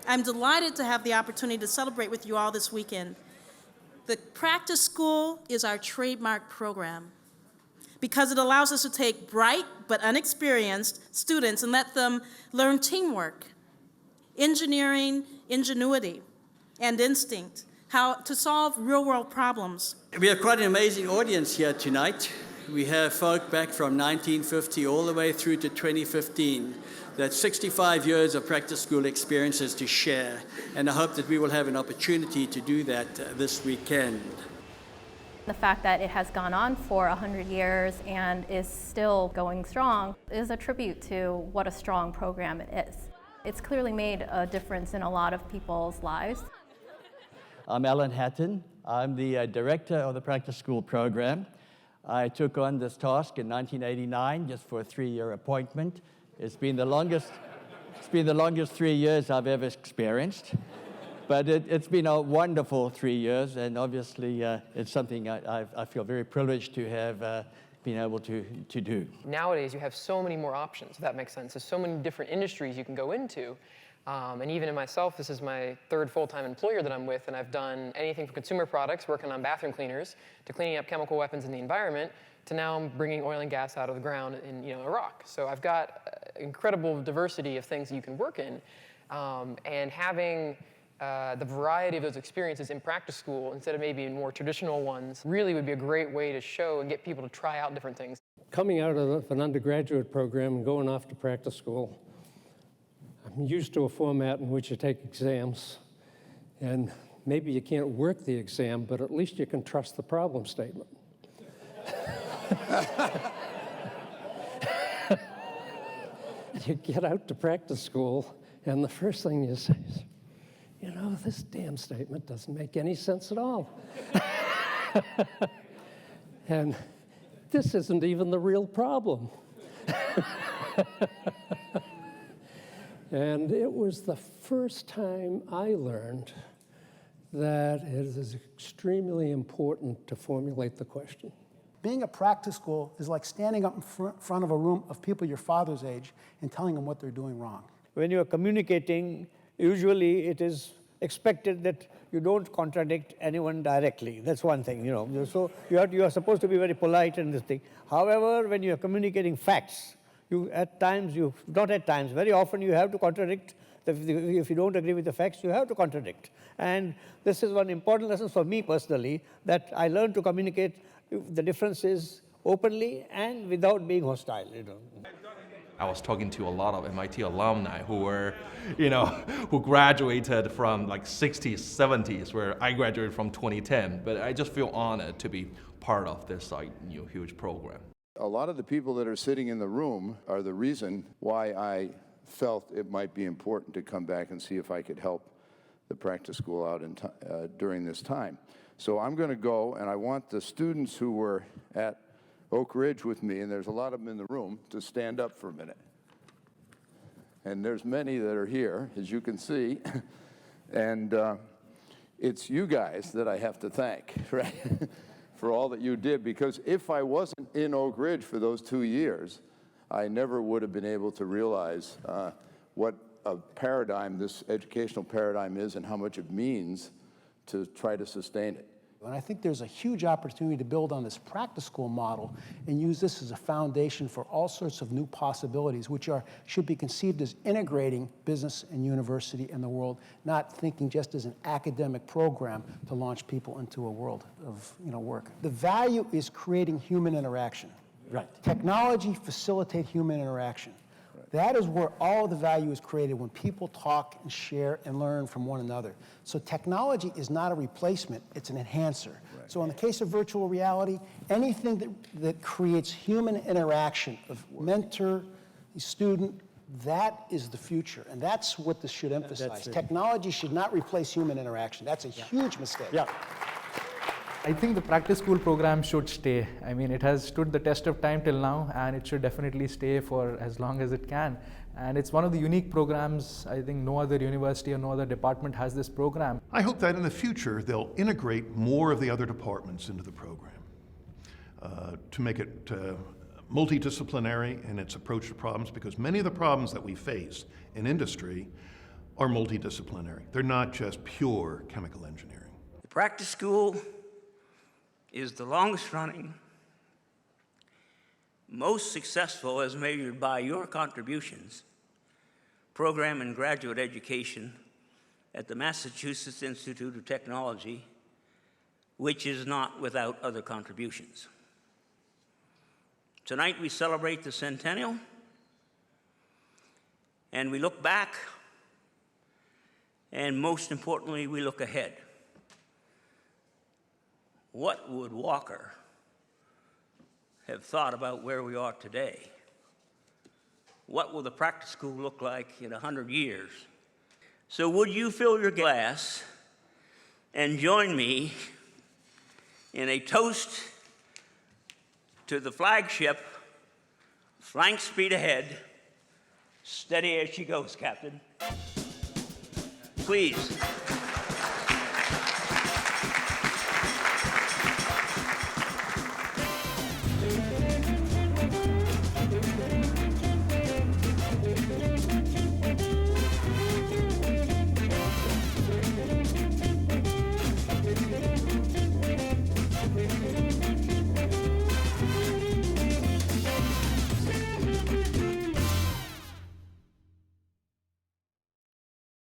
I'm delighted to have the opportunity to celebrate with you all this weekend. The Practice School is our trademark program because it allows us to take bright but unexperienced students and let them learn teamwork, engineering, ingenuity, and instinct, how to solve real-world problems. We have quite an amazing audience here tonight. We have folk back from 1950 all the way through to 2015. That's 65 years of practice school experiences to share, and I hope that we will have an opportunity to do that this weekend. The fact that it has gone on for 100 years and is still going strong is a tribute to what a strong program it is. It's clearly made a difference in a lot of people's lives. I'm Alan Hatton. I'm the director of the Practice School program. I took on this task in 1989 just for a 3-year appointment. It's been the longest 3 years I've ever experienced. But it's been a wonderful 3 years, and obviously it's something I feel very privileged to have been able to do. Nowadays, you have so many more options, if that makes sense. There's so many different industries you can go into. And even in myself, this is my 3rd full-time employer that I'm with, and I've done anything from consumer products, working on bathroom cleaners, to cleaning up chemical weapons in the environment, to now I'm bringing oil and gas out of the ground in Iraq. So I've got incredible diversity of things that you can work in, and having the variety of those experiences in practice school instead of maybe in more traditional ones really would be a great way to show and get people to try out different things. Coming out of an undergraduate program and going off to practice school, I'm used to a format in which you take exams, and maybe you can't work the exam, but at least you can trust the problem statement. You get out to practice school, and the first thing you say is, this damn statement doesn't make any sense at all. And this isn't even the real problem. And it was the first time I learned that it is extremely important to formulate the question. Being a practice school is like standing up in front of a room of people your father's age and telling them what they're doing wrong. When you're communicating, usually it is expected that you don't contradict anyone directly. That's one thing, So you are supposed to be very polite in this thing. However, when you're communicating facts, very often you have to contradict. If you don't agree with the facts, you have to contradict. And this is one important lesson for me personally, that I learned to communicate the differences openly and without being hostile. I was talking to a lot of MIT alumni who were, who graduated from like 60s, 70s, where I graduated from 2010. But I just feel honored to be part of this huge program. A lot of the people that are sitting in the room are the reason why I felt it might be important to come back and see if I could help the practice school out during this time. So I'm going to go, and I want the students who were at Oak Ridge with me, and there's a lot of them in the room, to stand up for a minute. And there's many that are here, as you can see. And it's you guys that I have to thank, right? For all that you did, because if I wasn't in Oak Ridge for those 2 years, I never would have been able to realize what a paradigm this educational paradigm is and how much it means to try to sustain it. And I think there's a huge opportunity to build on this practice school model and use this as a foundation for all sorts of new possibilities, which should be conceived as integrating business and university in the world, not thinking just as an academic program to launch people into a world of work. The value is creating human interaction. Right. Technology facilitates human interaction. That is where all the value is created, when people talk and share and learn from one another. So technology is not a replacement, it's an enhancer. Right. So in the case of virtual reality, anything that creates human interaction of mentor, student, that is the future. And that's what this should emphasize. Technology should not replace human interaction. That's a huge mistake. Yeah. I think the practice school program should stay. I mean, it has stood the test of time till now, and it should definitely stay for as long as it can. And it's one of the unique programs. I think no other university or no other department has this program. I hope that in the future they'll integrate more of the other departments into the program to make it multidisciplinary in its approach to problems, because many of the problems that we face in industry are multidisciplinary. They're not just pure chemical engineering. The practice school is the longest running, most successful as measured by your contributions, program in graduate education at the Massachusetts Institute of Technology, which is not without other contributions. Tonight we celebrate the centennial, and we look back, and most importantly, we look ahead. What would Walker have thought about where we are today? What will the practice school look like in 100 years? So would you fill your glass and join me in a toast to the flagship, flank speed ahead, steady as she goes, Captain. Please.